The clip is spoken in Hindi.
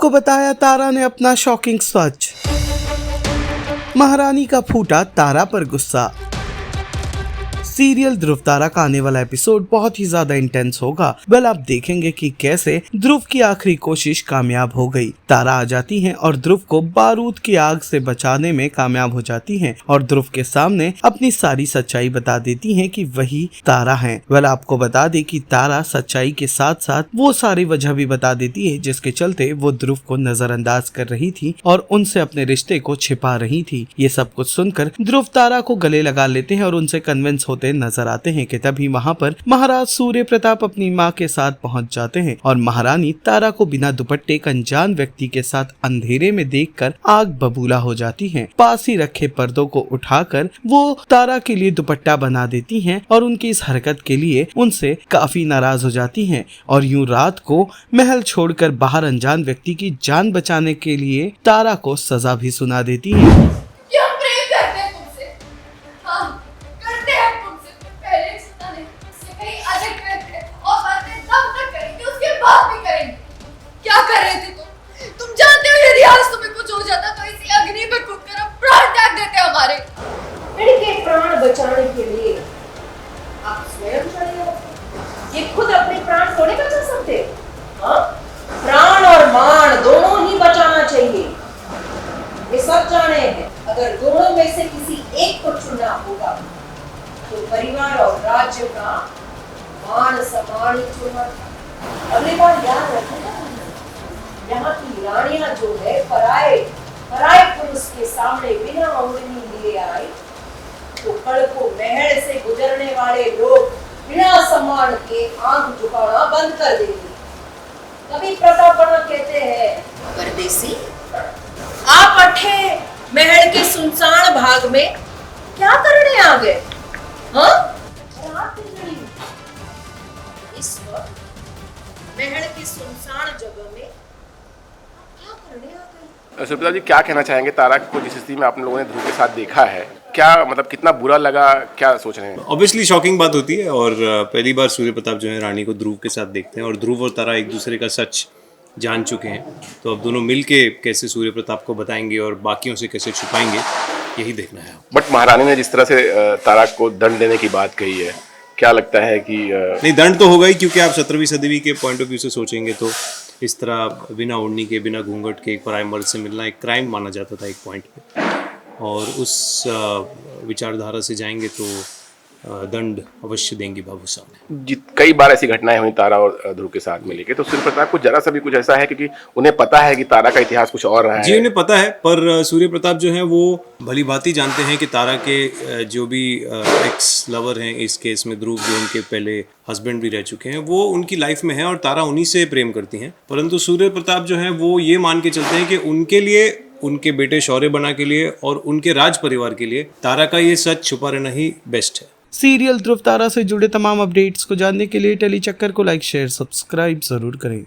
आपको बताया तारा ने अपना शॉकिंग सच। महारानी का फूटा तारा पर गुस्सा। सीरियल ध्रुव तारा का आने वाला एपिसोड बहुत ही ज्यादा इंटेंस होगा। आप देखेंगे कि कैसे ध्रुव की आखिरी कोशिश कामयाब हो गई। तारा आ जाती हैं और ध्रुव को बारूद की आग से बचाने में कामयाब हो जाती हैं और ध्रुव के सामने अपनी सारी सच्चाई बता देती हैं कि वही तारा हैं। आपको बता दें कि तारा सच्चाई के साथ साथ वो सारी वजह भी बता देती है जिसके चलते वो ध्रुव को नजरअंदाज कर रही थी और उनसे अपने रिश्ते को छिपा रही थी। ये सब कुछ सुनकर ध्रुव तारा को गले लगा लेते हैं और उनसे कन्विंस होते नजर आते हैं कि तभी वहाँ पर महाराज सूर्य प्रताप अपनी माँ के साथ पहुँच जाते हैं और महारानी तारा को बिना दुपट्टे एक अनजान व्यक्ति के साथ अंधेरे में देखकर आग बबूला हो जाती हैं। पास ही रखे पर्दों को उठाकर वो तारा के लिए दुपट्टा बना देती हैं और उनकी इस हरकत के लिए उनसे काफी नाराज हो जाती हैं और यूं रात को महल छोड़कर बाहर अनजान व्यक्ति की जान बचाने के लिए तारा को सजा भी सुना देती है। बचाने के लिए आप स्वयं चले, ये खुद अपने प्राण थोड़े बचा सकते। हाँ, प्राण और मान दोनों ही बचाना चाहिए, ये सब जाने हैं। अगर दोनों में से किसी एक को चुनना होगा तो परिवार और राज्य का मान सम्मान चुनना। अगली बार याद रखना, यहाँ की रानियां जो है पराए पुरुष के सामने बिना उंगली लिए आई तो कल को महल से गुजरने वाले लोग बिना सम्मान के आंख झुकाना बंद कर देंगे। कभी प्रतापना कहते हैं, परदेसी आप अठे महल के सुनसान भाग में क्या करने आ गए? हाँ, इस वक्त महल की सुनसान जगह में क्या करने आ गए? सुप्रता जी, क्या कहना चाहेंगे तारा को जिस स्थिति में आप लोगों ने ध्रुव के साथ देखा है? क्या मतलब कितना बुरा लगा, क्या सोच रहे हैं? ऑब्वियसली शॉकिंग बात होती है और पहली बार सूर्य प्रताप जो है रानी को ध्रुव के साथ देखते हैं और ध्रुव और तारा एक दूसरे का सच जान चुके हैं। तो अब दोनों मिलके कैसे सूर्य प्रताप को बताएंगे और बाकियों से कैसे छुपाएंगे, यही देखना है। बट महारानी ने जिस तरह से तारा को दंड देने की बात कही है, क्या लगता है कि नहीं, दंड तो होगा ही, क्योंकि आप 17वीं सदी के पॉइंट ऑफ व्यू से सोचेंगे तो इस तरह बिना ओढ़नी के बिना घूंघट के एक पराये मर्द से मिलना एक क्राइम माना जाता था एक पॉइंट पे, और उस विचारधारा से जाएंगे तो दंड अवश्य देंगी बाबू साहब। कई बार ऐसी घटनाएं हुई तारा और ध्रुव के साथ में लेके, तो सूर्य प्रताप को जरा सा भी कुछ ऐसा है क्योंकि उन्हें पता है कि तारा का इतिहास कुछ और रहा है। जी, उन्हें पता है, पर सूर्य प्रताप जो है वो भली भांति जानते हैं कि तारा के जो भी एक्स लवर हैं, इस केस में ध्रुव जो उनके पहले हस्बैंड भी रह चुके हैं, वो उनकी लाइफ में है और तारा उन्हीं से प्रेम करती हैं। परंतु सूर्य प्रताप जो है वो ये मान के चलते हैं कि उनके लिए, उनके बेटे शौर्य बना के लिए और उनके राज परिवार के लिए तारा का ये सच छुपा रहना ही बेस्ट है। सीरियल ध्रुव तारा से जुड़े तमाम अपडेट्स को जानने के लिए टेली चक्कर को लाइक शेयर सब्सक्राइब जरूर करें।